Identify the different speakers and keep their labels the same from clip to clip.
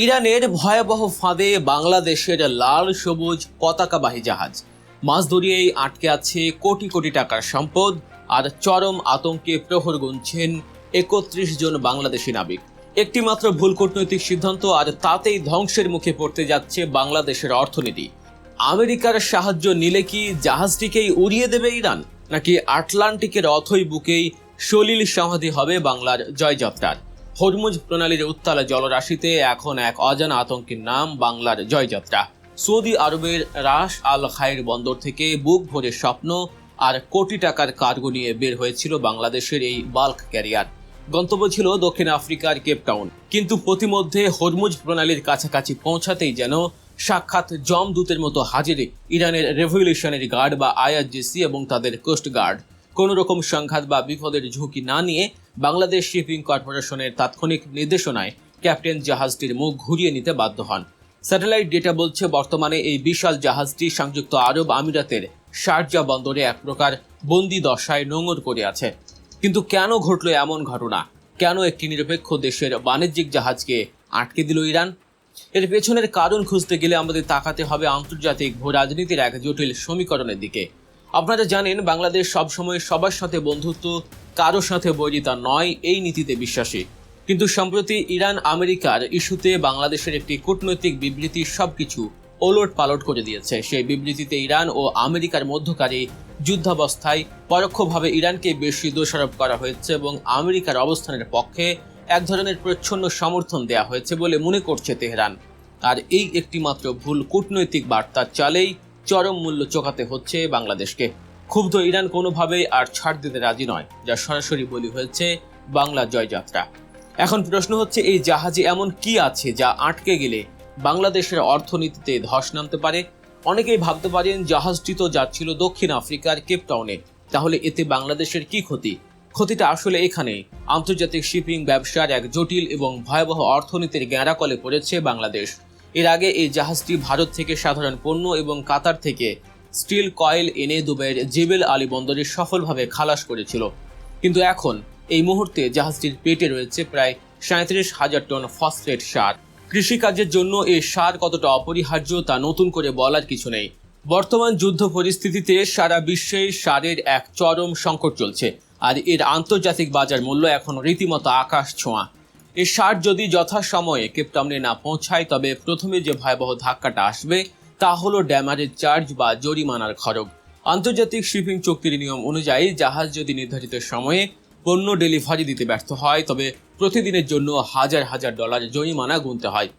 Speaker 1: ইরানের ভয়াবহ ফাঁদে বাংলাদেশের লাল সবুজ পতাকাবাহী জাহাজ। মাছ ধরিয়েই আটকে আছে কোটি কোটি টাকার সম্পদ, আর চরম আতঙ্কে প্রহর গুনছেন ৩১ জন বাংলাদেশি নাবিক। একটি মাত্র ভুল কূটনৈতিক সিদ্ধান্ত আর তাতেই ধ্বংসের মুখে পড়তে যাচ্ছে বাংলাদেশের অর্থনীতি। আমেরিকার সাহায্য নিলে কি জাহাজটিকেই উড়িয়ে দেবে ইরান, নাকি আটলান্টিকের অথই বুকেই সলিল সমাধি হবে বাংলার জয়যাত্রার? হরমুজ প্রণালীর উত্তাল জলরাশিতে এখন এক অজানা আতঙ্কের নাম বাংলার জয়যাত্রা। সৌদি আরবের রাস আল খায়ের বন্দর থেকে বুক ভরে স্বপ্ন আর কোটি টাকার কার্গো নিয়ে বের হয়েছিল বাংলাদেশের এই বাল্ক ক্যারিয়ার। গন্তব্য ছিল দক্ষিণ আফ্রিকার কেপটাউন, কিন্তু প্রতিমধ্যে হরমুজ প্রণালীর কাছাকাছি পৌঁছাতেই যেন সাক্ষাৎ জমদূতের মতো হাজির ইরানের রেভলিউশনারি গার্ড বা আইআরজিসি এবং তাদের কোস্ট গার্ড। কোনো রকম সংঘাত বা বিপদের ঝুঁকি না নিয়ে বাংলাদেশ শিপিং কর্পোরেশনের তাৎক্ষণিক নির্দেশনায় ক্যাপ্টেন জাহাজটির মুখ ঘুরিয়ে নিতে বাধ্য হন। স্যাটেলাইট ডেটা বলছে বর্তমানে এই বিশাল জাহাজটি সংযুক্ত আরব আমিরাতের শারজা বন্দরে এক প্রকার বন্দি দশায় নোঙর করে আছে। কিন্তু কেন ঘটল এমন ঘটনা? কেন একটি নিরপেক্ষ দেশের বাণিজ্যিক জাহাজকে আটকে দিল ইরান? এর পেছনের কারণ খুঁজতে গেলে আমাদের তাকাতে হবে আন্তর্জাতিক ভূ রাজনীতির এক জটিল সমীকরণের দিকে। আপনারা জানেন, বাংলাদেশ সবসময় সবার সাথে বন্ধুত্ব, কারোর সাথে বৈরিতা নয়, এই নীতিতে বিশ্বাসী। কিন্তু সম্প্রতি ইরান আমেরিকার ইস্যুতে বাংলাদেশের একটি কূটনৈতিক বিবৃতি সবকিছু ওলট পালট করে দিয়েছে। সেই বিবৃতিতে ইরান ও আমেরিকার মধ্যকারী যুদ্ধাবস্থায় পরোক্ষভাবে ইরানকে বেশি দোষারোপ করা হয়েছে এবং আমেরিকার অবস্থানের পক্ষে এক ধরনের প্রচ্ছন্ন সমর্থন দেওয়া হয়েছে বলে মনে করছে তেহরান। আর এই একটি মাত্র ভুল কূটনৈতিক বার্তার চালেই চরম মূল্য চোকাতে হচ্ছে বাংলাদেশকে। ক্ষুব্ধ ইরান কোনোভাবেই আর ছাড় দিতে রাজি নয়, যা সরাসরি বলি হয়েছে বাংলা জয়যাত্রা। এখন প্রশ্ন হচ্ছে, এই জাহাজে এমন কি আছে যা আটকে গেলে বাংলাদেশের অর্থনীতিতে ধস নামতে পারে? অনেকেই ভাবতে পারেন, জাহাজটি তো যাচ্ছিল দক্ষিণ আফ্রিকার কেপটাউনে, তাহলে এতে বাংলাদেশের কি ক্ষতি? ক্ষতিটা আসলে এখানে আন্তর্জাতিক শিপিং ব্যবসার এক জটিল এবং ভয়াবহ অর্থনীতির গ্যাঁড়াকলে পড়েছে বাংলাদেশ। এর আগে এই জাহাজটি ভারত থেকে সাধারণ পণ্য এবং কাতার থেকে স্টিল কয়েল এনে দুবাইয়ের জেবেল আলী বন্দরে সফলভাবে খালাস করেছিল। কিন্তু এখন এই মুহূর্তে জাহাজটির পেটে রয়েছে প্রায় 37,000 টন ফসফেট সার। কৃষিকাজের জন্য এই সার কতটা অপরিহার্য তা নতুন করে বলার কিছু নেই। বর্তমান যুদ্ধ পরিস্থিতিতে সারা বিশ্বেই সারের এক চরম সংকট চলছে, আর এর আন্তর্জাতিক বাজার মূল্য এখন রীতিমতো আকাশ ছোঁয়া। এই সার যদি যথাসময়ে কেপটাউনে না পৌঁছায়, তবে প্রথমে যে ভয়াবহ ধাক্কাটা আসবে তা হলো ড্যামারেজ চার্জ বা জরিমানার খরচ। আন্তর্জাতিক শিপিং চুক্তির নিয়ম অনুযায়ী জাহাজ যদি নির্ধারিত সময়ে পণ্য ডেলিভারি দিতে ব্যর্থ হয়, তবে প্রতিদিনের জন্য হাজার হাজার ডলার জরিমানা গুনতে হয়।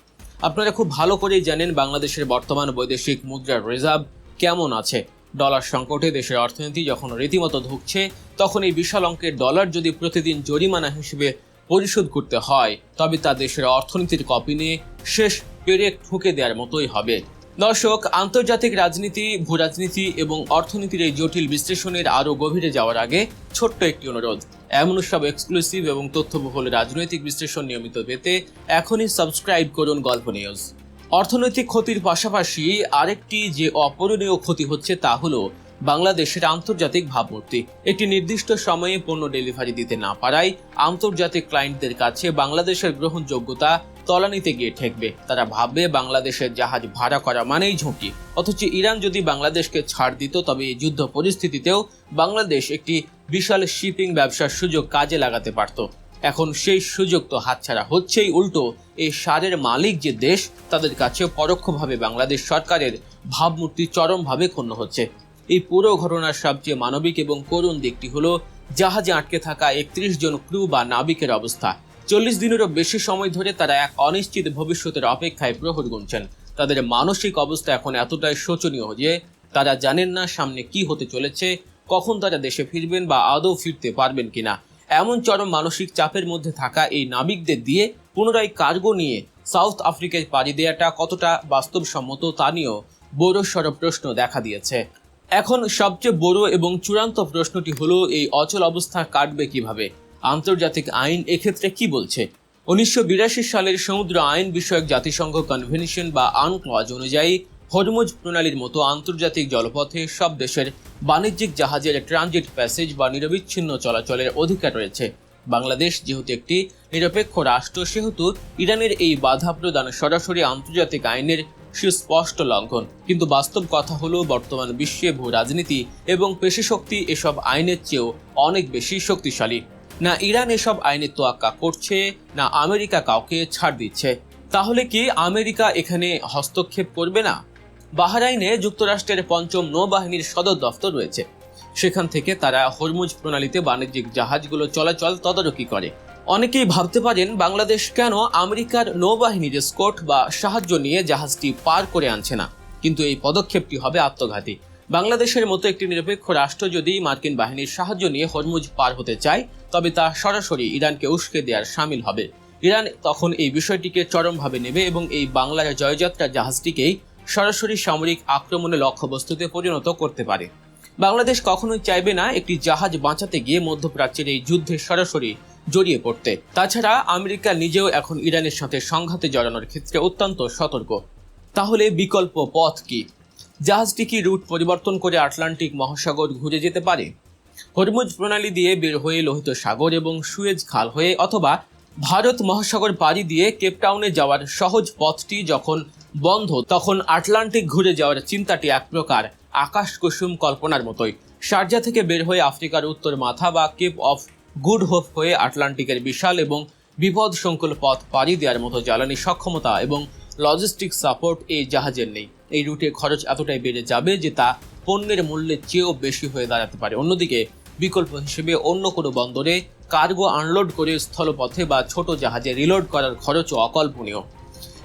Speaker 1: আপনারা খুব ভালো করেই জানেন বাংলাদেশের বর্তমান বৈদেশিক মুদ্রার রিজার্ভ কেমন আছে। ডলার সংকটে দেশের অর্থনীতি যখন রীতিমতো ধুঁকছে, তখন এই বিশাল অঙ্কের ডলার যদি প্রতিদিন জরিমানা হিসেবে পরিশোধ করতে হয়, তবে তা দেশের অর্থনীতির কপিনে শেষ পেরেক ঠুকে দেওয়ার মতোই হবে। দর্শক, আন্তর্জাতিক রাজনীতি, ভূরাজনীতি এবং অর্থনীতির এই জটিল বিশ্লেষণের আরও গভীরে যাওয়ার আগে ছোট্ট একটি অনুরোধ, এমন সব এক্সক্লুসিভ এবং তথ্যবহুল রাজনৈতিক বিশ্লেষণ নিয়মিত পেতে এখনই সাবস্ক্রাইব করুন গল্প নিউজ। অর্থনৈতিক ক্ষতির পাশাপাশি আরেকটি যে অপূরণীয় ক্ষতি হচ্ছে তা হলো বাংলাদেশের আন্তর্জাতিক ভাবমূর্তি। একটি নির্দিষ্ট সময়ে পণ্য ডেলিভারি দিতে না পারায় আন্তর্জাতিক ক্লায়েন্টদের কাছে বাংলাদেশের গ্রহণযোগ্যতা তলানিতে গিয়ে ঠেকবে। তারা ভাববে বাংলাদেশের জাহাজ ভাড়া করা মানেই ঝুঁকি। অথচ ইরান যদি বাংলাদেশকে ছাড় দিত, তবে এই যুদ্ধ পরিস্থিতিতেও বাংলাদেশ একটি বিশাল শিপিং ব্যবসার সুযোগ কাজে লাগাতে পারত। এখন সেই সুযোগ তো হাতছাড়া হচ্ছেই, উল্টো এই সারের মালিক যে দেশ, তাদের কাছে পরোক্ষভাবে বাংলাদেশ সরকারের ভাবমূর্তি চরমভাবে ক্ষুণ্ণ হচ্ছে। এই পুরো ঘটনার সবচেয়ে মানবিক এবং করুণ দিকটি হলো জাহাজে আটকে থাকা 31 জন ক্রু বা নাবিকের অবস্থা। 40 দিনেরও বেশি সময় ধরে তারা এক অনিশ্চিত ভবিষ্যতের অপেক্ষায় প্রহর গুনছেন। তাদের মানসিক অবস্থা এখন এতটাই শোচনীয় যে তারা জানেন না সামনে কি হতে চলেছে, কখন তারা দেশে ফিরবেন বা আদৌ ফিরতে পারবেন কিনা। এমন চরম মানসিক চাপের মধ্যে থাকা এই নাবিকদের দিয়ে পুনরায় কার্গো নিয়ে সাউথ আফ্রিকায় পাড়ি দেওয়াটা কতটা বাস্তবসম্মত তা নিয়েও বড়সড় প্রশ্ন দেখা দিয়েছে। এখন সবচেয়ে বড় এবং চূড়ান্ত প্রশ্নটি হলো, এই অচল অবস্থা কাটবে কিভাবে? আন্তর্জাতিক আইন এক্ষেত্রে কি বলছে? 1982 সালের সমুদ্র আইন বিষয়ক জাতিসংঘ কনভেনশন বা আনক্লজ অনুযায়ী হরমুজ প্রণালীর মতো আন্তর্জাতিক জলপথে সব দেশের বাণিজ্যিক জাহাজের ট্রানজিট প্যাসেজ বা নিরবিচ্ছিন্ন চলাচলের অধিকার রয়েছে। বাংলাদেশ যেহেতু একটি নিরপেক্ষ রাষ্ট্র, সেহেতু ইরানের এই বাধা প্রদান সরাসরি আন্তর্জাতিক আইনের সুস্পষ্ট লঙ্ঘন। কিন্তু বাস্তব কথা হলো, বর্তমান বিশ্বে ভূ রাজনীতি এবং পেশিশক্তি এসব আইনের চেয়েও অনেক বেশি শক্তিশালী। না ইরান এসব আইনের তোয়াক্কা করছে, না আমেরিকা কাউকে ছাড় দিচ্ছে। তাহলে কি আমেরিকা এখানে হস্তক্ষেপ করবে না? বাহরাইনে যুক্তরাষ্ট্রের ৫ম নৌবাহিনীর সদর দফতর রয়েছে। সেখান থেকে তারা হরমুজ প্রণালীতে বাণিজ্যিক জাহাজগুলো চলাচল তদারকি করে। অনেকেই ভাবতে পারেন, বাংলাদেশ কেন আমেরিকার নৌবাহিনীর এসকর্ট বা সাহায্য নিয়ে জাহাজটি পার করে আনছে না? কিন্তু এই পদক্ষেপটি হবে আত্মঘাতী। বাংলাদেশের মতো একটি নিরপেক্ষ রাষ্ট্র যদি মার্কিন বাহিনীর সাহায্য নিয়ে হরমুজ পার হতে চায়, তবে তা সরাসরি ইরানকে উস্কে দেওয়ার শামিল হবে। ইরান তখন এই বিষয়টিকে চরমভাবে নেবে এবং এই বাংলার জয়যাত্রা জাহাজটিকেই সরাসরি সামরিক আক্রমণের লক্ষ্যবস্তুতে পরিণত করতে পারে। বাংলাদেশ কখনোই চাইবে না একটি জাহাজ বাঁচাতে গিয়ে মধ্যপ্রাচ্যের এই যুদ্ধে সরাসরি জড়িয়ে পড়তে। তাছাড়া আমেরিকা নিজেও এখন ইরানের সাথে সংঘাতে জড়ানোর ক্ষেত্রে অত্যন্ত সতর্ক। তাহলে বিকল্প পথ কি? জাহাজটি কি রুট পরিবর্তন করে আটলান্টিক মহাসাগর ঘুরে যেতে পারে? হরমুজ প্রণালী দিয়ে বের হয়ে লোহিত সাগর এবং সুয়েজ খাল হয়ে, অথবা ভারত মহাসাগর পাড়ি দিয়ে কেপটাউনে যাওয়ার সহজ পথটি যখন বন্ধ, তখন আটলান্টিক ঘুরে যাওয়ার চিন্তাটি এক প্রকার আকাশকুসুম কল্পনার মতোই। শারজা থেকে বের হয়ে আফ্রিকার উত্তর মাথা বা কেপ অফ গুড হোপ হয়ে আটলান্টিকের বিশাল এবং বিপদ সংকুল পথ পাড়ি দেওয়ার মতো জ্বালানি সক্ষমতা এবং লজিস্টিক সাপোর্ট এই জাহাজের নেই। এই রুটে খরচ এতটাই বেড়ে যাবে যে তা পণ্যের মূল্যের চেয়েও বেশি হয়ে দাঁড়াতে পারে। অন্যদিকে বিকল্প হিসেবে অন্য কোনো বন্দরে কার্গো আনলোড করে স্থলপথে বা ছোট জাহাজে রিলোড করার খরচও অকল্পনীয়।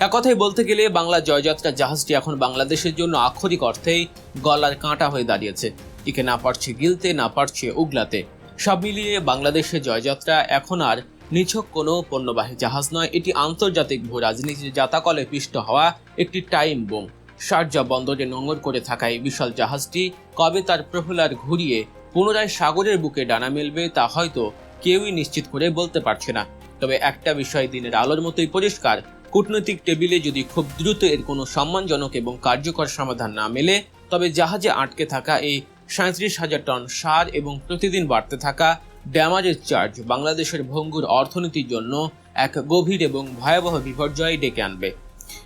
Speaker 1: এক কথায় বলতে গেলে বাংলা জয়যাত্রা জাহাজটি এখন বাংলাদেশের জন্য আক্ষরিক অর্থেই গলার কাঁটা হয়ে দাঁড়িয়েছে। একে না পারছে গিলতে, না পারছে উগলাতে। সব মিলিয়ে বাংলাদেশের জয়যাত্রা এখন আর নিছক কোনো পণ্যবাহী জাহাজ নয়, এটি আন্তর্জাতিক ভূ রাজনীতির জাতাকলে পিষ্ট হওয়া একটি টাইম বোম। শারজা বন্দরে নোঙর করে থাকা এই বিশাল জাহাজটি কবে তার প্রফেলার ঘুরিয়ে পুনরায় সাগরের বুকে ডানা মেলবে তা হয়তো কেউই নিশ্চিত করে বলতে পারছে না। তবে একটা বিষয় দিনের আলোর মতোই পরিষ্কার, কূটনৈতিক টেবিলে যদি খুব দ্রুত এর কোনো সম্মানজনক এবং কার্যকর সমাধান না মেলে, তবে জাহাজে আটকে থাকা এই ৩৭,০০০ টন সার এবং প্রতিদিন বাড়তে থাকা ড্যামারেজ চার্জ বাংলাদেশের ভঙ্গুর অর্থনীতির জন্য এক গভীর এবং ভয়াবহ বিপর্যয় ডেকে আনবে।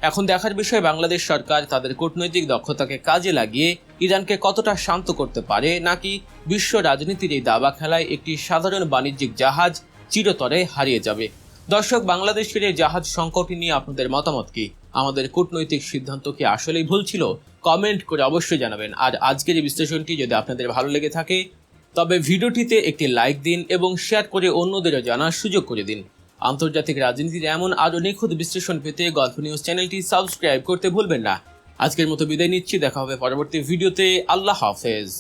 Speaker 1: এখন দেখার বিষয়, বাংলাদেশ সরকার তাদের কূটনৈতিক দক্ষতাকে কাজে লাগিয়ে ইরানকে কতটা শান্ত করতে পারে, নাকি বিশ্ব রাজনীতির এই দাবা খেলায় একটি সাধারণ বাণিজ্যিক জাহাজ চিরতরে হারিয়ে যাবে। দর্শক, বাংলাদেশের এই জাহাজ সংকট নিয়ে আপনাদের মতামত কি? আমাদের কূটনৈতিক সিদ্ধান্ত কি আসলেই ভুল ছিল? কমেন্ট করে অবশ্যই জানাবেন। আর আজকের এই বিশ্লেষণটি যদি আপনাদের ভালো লেগে থাকে, তবে ভিডিওটিতে একটি লাইক দিন এবং শেয়ার করে অন্যদেরও জানার সুযোগ করে দিন। আন্তর্জাতিক রাজনীতির এমন আরও নিখুঁত বিশ্লেষণ পেতে গল্প নিউজ চ্যানেলটি সাবস্ক্রাইব করতে ভুলবেন না। আজকের মতো বিদায় নিচ্ছি, দেখা হবে পরবর্তী ভিডিওতে। আল্লাহ হাফেজ।